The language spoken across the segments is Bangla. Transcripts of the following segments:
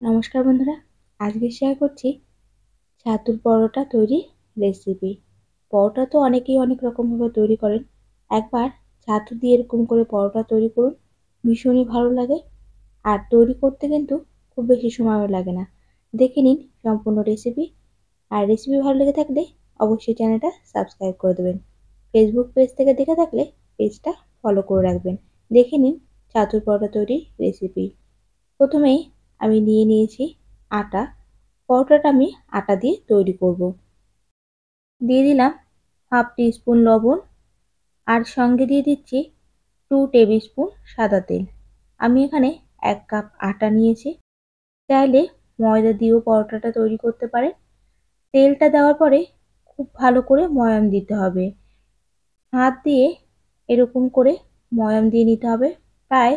নমস্কার বন্ধুরা, আজকে শেয়ার করছি ছাতুর পরোটা তৈরির রেসিপি। পরোটা তো অনেকেই অনেক রকমভাবে তৈরি করেন। একবার ছাতু দিয়ে এরকম করে পরোটা তৈরি করুন, ভীষণই ভালো লাগে। আর তৈরি করতে কিন্তু খুব বেশি সময়ও লাগে না। দেখে নিন সম্পূর্ণ রেসিপি। আর রেসিপি ভালো লেগে থাকলে অবশ্যই চ্যানেলটা সাবস্ক্রাইব করে দেবেন। ফেসবুক পেজ থেকে দেখে থাকলে পেজটা ফলো করে রাখবেন। দেখে নিন ছাতুর পরোটা তৈরির রেসিপি। প্রথমেই আমি নিয়ে নিয়েছি আটা। পরোটাটা আমি আটা দিয়ে তৈরি করব। দিয়ে দিলাম হাফ টিস্পুন লবণ, আর সঙ্গে দিয়ে দিচ্ছি 2 টেবিল স্পুন সাদা তেল। আমি এখানে 1 কাপ আটা নিয়েছি। চাইলে ময়দা দিয়েও পরোটাটা তৈরি করতে পারেন। তেলটা দেওয়ার পরে খুব ভালো করে ময়াম দিতে হবে। হাত দিয়ে এরকম করে ময়াম দিয়ে নিতে হবে। প্রায়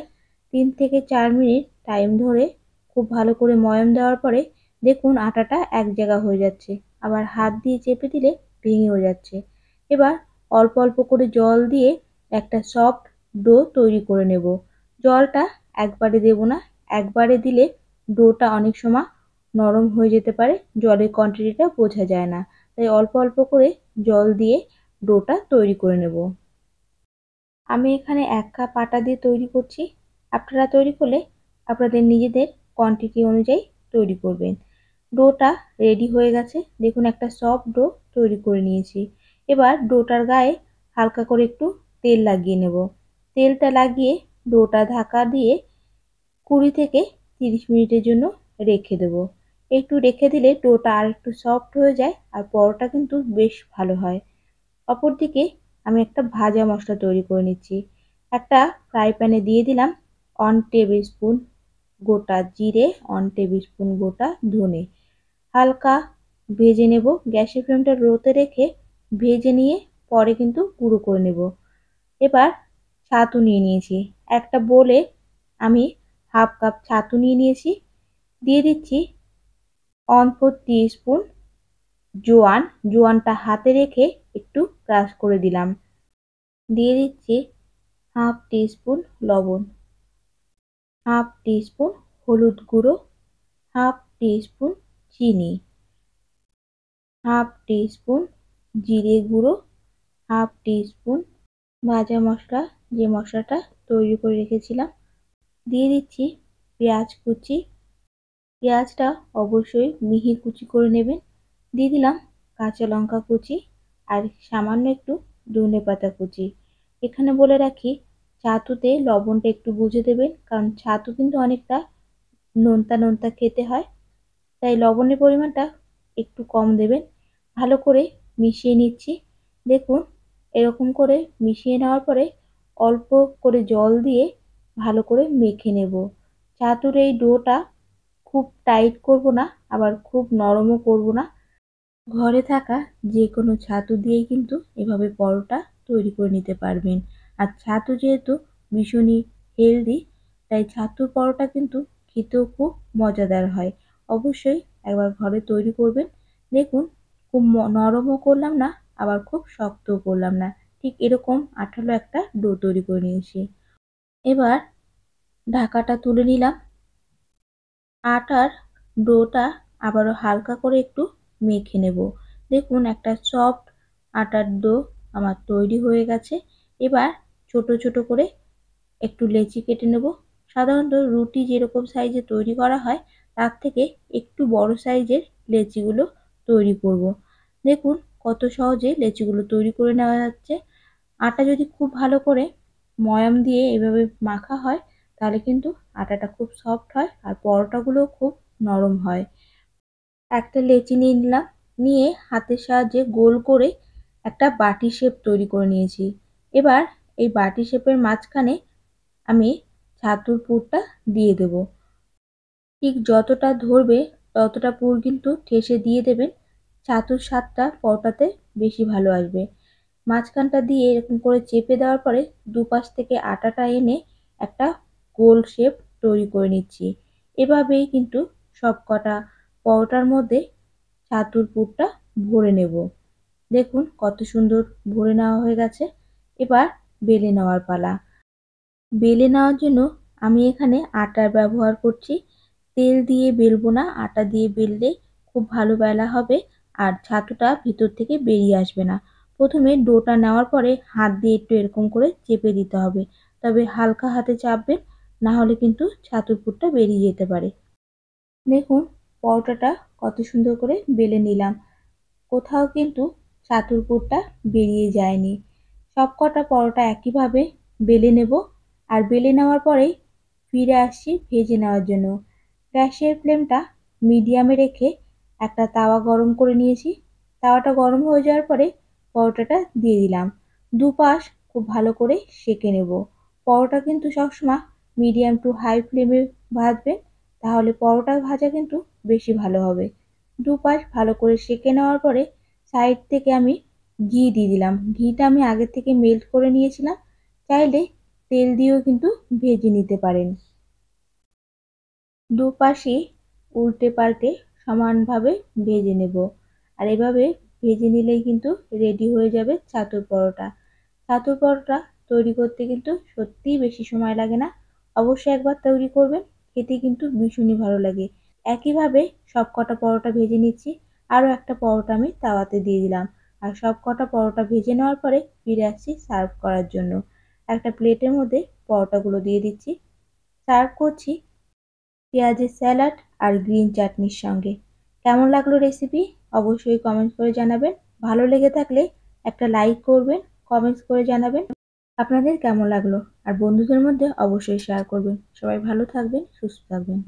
3 থেকে 4 মিনিট টাইম ধরে খুব ভালো করে ময়াম দেওয়ার পরে দেখুন আটাটা এক জায়গা হয়ে যাচ্ছে। আবার হাত দিয়ে চেপে দিলে ভেঙেও যাচ্ছে। এবার অল্প অল্প করে জল দিয়ে একটা সফট ডো তৈরি করে নেব। জলটা একবারে দেব না, একবারে দিলে ডোটা অনেক সময় নরম হয়ে যেতে পারে, জলের কোয়ান্টিটিটা বোঝা যায় না। তাই অল্প অল্প করে জল দিয়ে ডোটা তৈরি করে নেব। আমি এখানে 1 কাপ আটা দিয়ে তৈরি করছি। আপনারা তৈরি করলে আপনাদের নিজেদের কোয়ান্টিটি অনুযায়ী তৈরি করবেন। ডোটা রেডি হয়ে গেছে। দেখুন একটা সফট ডো তৈরি করে নিয়েছি। এবার ডোটার গায়ে হালকা করে একটু তেল লাগিয়ে নেব। তেলটা লাগিয়ে ডোটা ঢাকা দিয়ে 20 থেকে 30 মিনিটের জন্য রেখে দেব। একটু রেখে দিলে ডোটা আর একটু সফট হয়ে যায়, আর পরোটা কিন্তু বেশ ভালো হয়। অপরদিকে আমি একটা ভাজা মশলা তৈরি করে নিচ্ছি। একটা ফ্রাই প্যানে দিয়ে দিলাম 1 টেবিল স্পুন গোটা জিরে, 1 টেবিল স্পুন গোটা ধনে। হালকা ভেজে নেব। গ্যাসের ফ্লেমটা লোতে রেখে ভেজে নিয়ে পরে কিন্তু গুঁড়ো করে নেব। এবার ছাতু নিয়ে নিয়েছি। একটা বোলে আমি হাফ কাপ ছাতু নিয়ে নিয়েছি। দিয়ে দিচ্ছি 1/4 টিস্পুন জোয়ান। জোয়ানটা হাতে রেখে একটু ক্রাশ করে দিলাম। দিয়ে দিচ্ছি হাফ টিস্পুন লবণ, হাফ টিস্পুন হলুদ গুঁড়ো, হাফ টিস্পুন চিনি, হাফ টিস্পুন জিরে গুঁড়ো, হাফ টিস্পুন ভাজা মশলা, যে মশলাটা তৈরি করে রেখেছিলাম। দিয়ে দিচ্ছি পেঁয়াজ কুচি। পেঁয়াজটা অবশ্যই মিহি কুচি করে নেবেন। দিয়ে দিলাম কাঁচা লঙ্কা কুচি, আর সামান্য একটু ধনেপাতা কুচি। এখানে বলে রাখি, ছাতুতে লবণটা একটু বুঝে দেবেন, কারণ ছাতু কিন্তু অনেকটা নোনতা নোনতা খেতে হয়। তাই লবণের পরিমাণটা একটু কম দেবেন। ভালো করে মিশিয়ে নিচ্ছি। দেখুন এরকম করে মিশিয়ে নেওয়ার পরে অল্প করে জল দিয়ে ভালো করে মেখে নেব। ছাতুর এই ডোটা খুব টাইট করব না, আবার খুব নরমও করব না। ঘরে থাকা যে কোনো ছাতু দিয়েই কিন্তু এভাবে পরোটা তৈরি করে নিতে পারবেন। আর ছাতু যেহেতু ভীষণই হেলদি, তাই ছাতুর পরোটা কিন্তু খেতেও খুব মজাদার হয়। অবশ্যই একবার ঘরে তৈরি করবেন। দেখুন খুব নরমও করলাম না, আবার খুব শক্তও করলাম না। ঠিক এরকম আঠালো একটা ডো তৈরি করে নিয়েছি। এবার ঢাকাটা তুলে নিলাম। আটার ডোটা আবারও হালকা করে একটু মেখে নেব। দেখুন একটা সফট আটার ডো আমার তৈরি হয়ে গেছে। এবার ছোট ছোট করে একটু লেচি কেটে নেব। সাধারণত রুটি যেরকম সাইজে তৈরি করা হয়, তার থেকে একটু বড় সাইজের লেচিগুলো তৈরি করব। দেখুন কত সহজে লেচিগুলো তৈরি করে নেওয়া যাচ্ছে। আটা যদি খুব ভালো করে ময়াম দিয়ে এভাবে মাখা হয়, তাহলে কিন্তু আটাটা খুব সফট হয়, আর পরোটাগুলোও খুব নরম হয়। একটা লেচি নিয়ে নিলাম, নিয়ে হাতের সাহায্যে গোল করে একটা বাটি শেপ তৈরি করে নিয়েছি। এবার এই বাটি শেপের মাঝখানে আমি ছাতুর পুরটা দিয়ে দেব। ঠিক যতটা ধরবে ততটা পুর কিন্তু ঠেসে দিয়ে দেবেন। ছাতুর স্বাদটা পরোটাতে বেশি ভালো আসবে। মাঝখানটা দিয়ে এরকম করে চেপে দেওয়ার পরে দুপাশ থেকে আটাটা এনে একটা গোল শেপ তৈরি করে নিচ্ছি। এভাবেই কিন্তু সবকটা পরোটার মধ্যে ছাতুর পুরটা ভরে নেব। দেখুন কত সুন্দর ভরে নেওয়া হয়ে গেছে। এবার বেলে নেওয়ার পালা। বেলে নেওয়ার জন্য আমি এখানে আটার ব্যবহার করছি। তেল দিয়ে বেলবো না, আটা দিয়ে বেললে খুব ভালো বেলা হবে আর ছাতুটা ভিতর থেকে বেরিয়ে আসবে না। প্রথমে ডোটা নেওয়ার পরে হাত দিয়ে একটু এরকম করে চেপে দিতে হবে, তবে হালকা হাতে চাপবেন, না হলে কিন্তু ছাতুর পুরটা বেরিয়ে যেতে পারে। দেখুন পরোটাটা কত সুন্দর করে বেলে নিলাম, কোথাও কিন্তু ছাতুর পুরটা বেরিয়ে যায়নি। সবকটা পরোটা একইভাবে বেলে নেব আর বেলে নেওয়ার পরেই ফিরে আসছি ভেজে নেওয়ার জন্য। গ্যাসের ফ্লেমটা মিডিয়ামে রেখে একটা তাওয়া গরম করে নিয়েছি। তাওয়াটা গরম হয়ে যাওয়ার পরে পরোটাটা দিয়ে দিলাম। দুপাশ খুব ভালো করে সেঁকে নেব। পরোটা কিন্তু সবসময় মিডিয়াম টু হাই ফ্লেমে ভাজবেন, তাহলে পরোটা ভাজা কিন্তু বেশি ভালো হবে। দুপাশ ভালো করে সেঁকে নেওয়ার পরে সাইড থেকে আমি ঘি দিয়ে দিলাম। ঘিটা আমি আগে থেকে মেল্ট করে নিয়েছিলাম, চাইলে তেল দিয়েও কিন্তু ভেজে নিতে পারেন। দুপাশই উল্টে পাল্টে সমানভাবে ভেজে নেব। আর এভাবে ভেজে নিলেই কিন্তু রেডি হয়ে যাবে ছাতুর পরোটা। ছাতুর পরোটা তৈরি করতে কিন্তু সত্যিই বেশি সময় লাগে না। অবশ্যই একবার তৈরি করবেন, খেতে কিন্তু ভীষণই ভালো লাগে। একইভাবে সবকটা পরোটা ভেজে নিচ্ছি। আরও একটা পরোটা আমি তাওয়াতে দিয়ে দিলাম। আর সবকটা পরোটা ভেজে নেওয়ার পরে ফিরে আসছি সার্ভ করার জন্য। একটা প্লেটের মধ্যে পরোটাগুলো দিয়ে দিচ্ছি। সার্ভ করছি পেঁয়াজের স্যালাড আর গ্রিন চাটনির সঙ্গে। কেমন লাগলো রেসিপি অবশ্যই কমেন্ট করে জানাবেন। ভালো লেগে থাকলে একটা লাইক করবেন, কমেন্টস করে জানাবেন আপনাদের কেমন লাগলো। আর বন্ধুদের মধ্যে অবশ্যই শেয়ার করবেন। সবাই ভালো থাকবেন, সুস্থ থাকবেন।